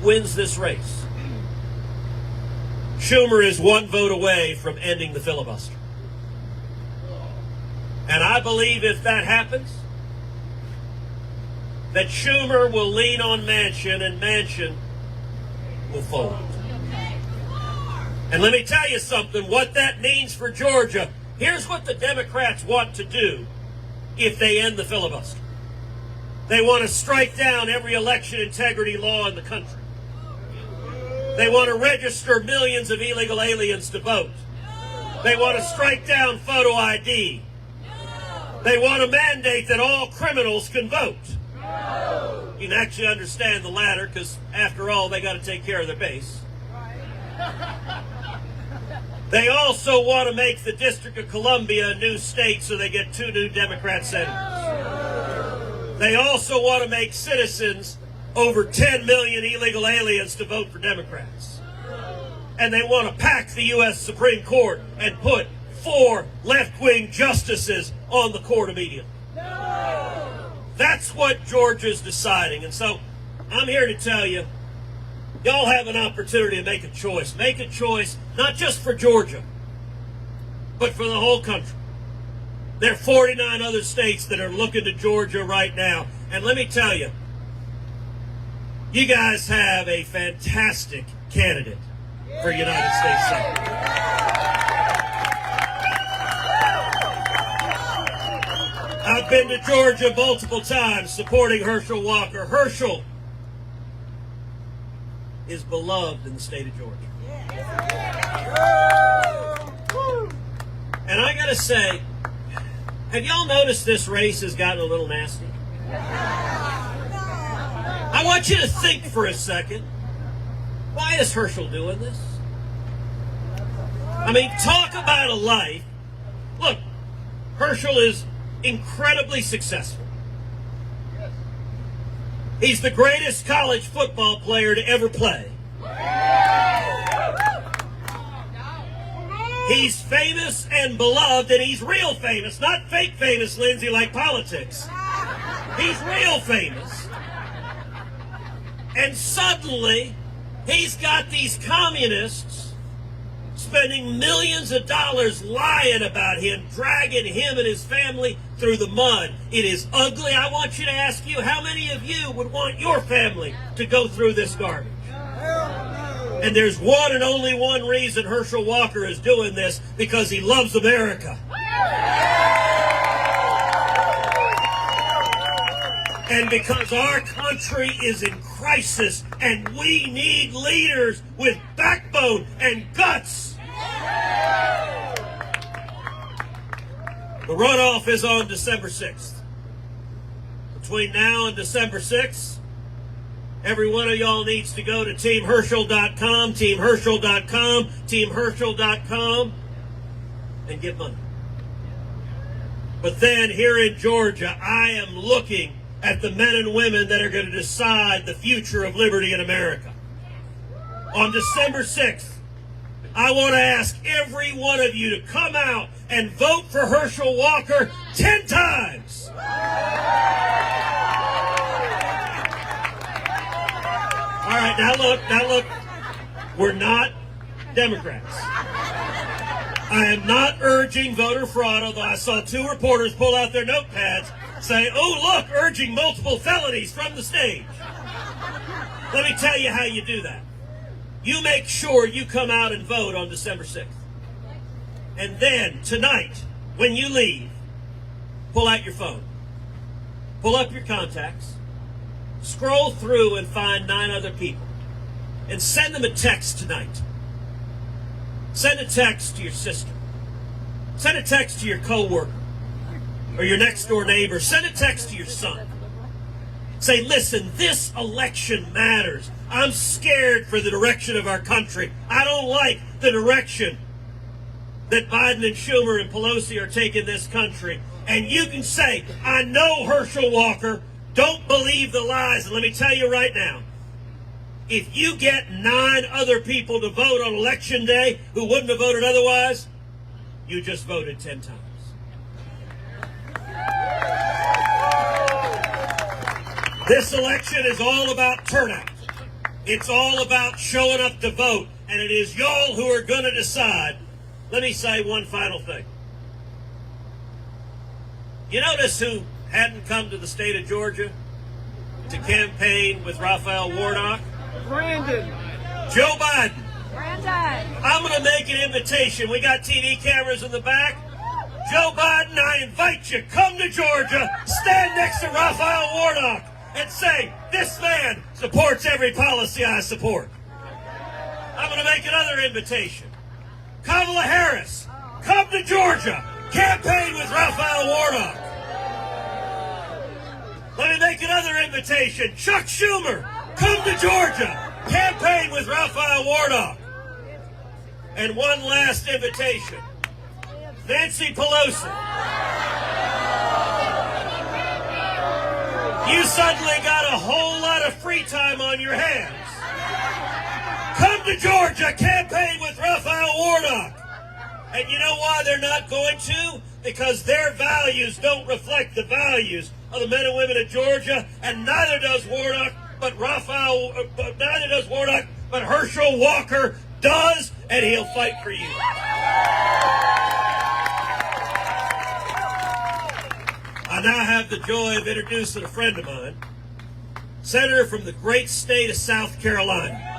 wins this race, Schumer is one vote away from ending the filibuster. And I believe if that happens, that Schumer will lean on Manchin and Manchin will fold. And let me tell you something, what that means for Georgia. Here's what the Democrats want to do if they end the filibuster. They want to strike down every election integrity law in the country. They want to register millions of illegal aliens to vote. They want to strike down photo ID. They want to mandate that all criminals can vote. You can actually understand the latter because, after all, they got to take care of their base. They also want to make the District of Columbia a new state so they get 2 new Democrat senators. They also want to make citizens over 10 million illegal aliens to vote for Democrats. And they want to pack the U.S. Supreme Court and put 4 left-wing justices on the court immediately. That's what Georgia's deciding. And so I'm here to tell you, y'all have an opportunity to make a choice. Make a choice not just for Georgia, but for the whole country. There are 49 other states that are looking to Georgia right now. And let me tell you, you guys have a fantastic candidate for United States Senate. I've been to Georgia multiple times supporting Herschel Walker. Herschel is beloved in the state of Georgia. And I gotta say, have y'all noticed this race has gotten a little nasty? I want you to think for a second, why is Herschel doing this? I mean, talk about a life. Look, Herschel is incredibly successful. He's the greatest college football player to ever play. He's famous and beloved, and he's real famous, not fake famous, Lindsay, like politics. He's real famous. And suddenly, he's got these communists spending millions of dollars lying about him, dragging him and his family through the mud. It is ugly. I want you to ask you, how many of you would want your family to go through this garbage? And there's one and only one reason Herschel Walker is doing this, because he loves America. And because our country is in crisis and we need leaders with backbone and guts. The runoff is on December 6th. Between now and December 6th, every one of y'all needs to go to teamherschel.com, teamherschel.com, teamherschel.com, and give money. But then here in Georgia, I am looking at the men and women that are going to decide the future of liberty in America. On December 6th, I want to ask every one of you to come out and vote for Herschel Walker 10 times. All right, now look, we're not Democrats. I am not urging voter fraud, although I saw 2 reporters pull out their notepads saying, oh, look, urging multiple felonies from the stage. Let me tell you how you do that. You make sure you come out and vote on December 6th. And then, tonight, when you leave, pull out your phone. Pull up your contacts. Scroll through and find 9 other people. And send them a text tonight. Send a text to your sister. Send a text to your coworker or your next door neighbor. Send a text to your son. Say, listen, this election matters. I'm scared for the direction of our country. I don't like the direction that Biden and Schumer and Pelosi are taking this country. And you can say, I know Herschel Walker. Don't believe the lies. And let me tell you right now, if you get 9 other people to vote on election day who wouldn't have voted otherwise, you just voted 10 times. This election is all about turnout. It's all about showing up to vote, and it is y'all who are going to decide. Let me say one final thing. You notice who hadn't come to the state of Georgia to campaign with Raphael Warnock? Brandon. Joe Biden. Brandon. I'm going to make an invitation. We got TV cameras in the back. Joe Biden, I invite you, come to Georgia, stand next to Raphael Warnock, and say, this man supports every policy I support. I'm going to make another invitation. Kamala Harris, come to Georgia, campaign with Raphael Warnock. Let me make another invitation. Chuck Schumer, come to Georgia, campaign with Raphael Warnock. And one last invitation. Nancy Pelosi. You suddenly got a whole lot of free time on your hands. Come to Georgia, campaign with Raphael Warnock. And you know why they're not going to? Because their values don't reflect the values of the men and women of Georgia, and neither does Warnock, but Herschel Walker does, and he'll fight for you. I now have the joy of introducing a friend of mine, Senator from the great state of South Carolina.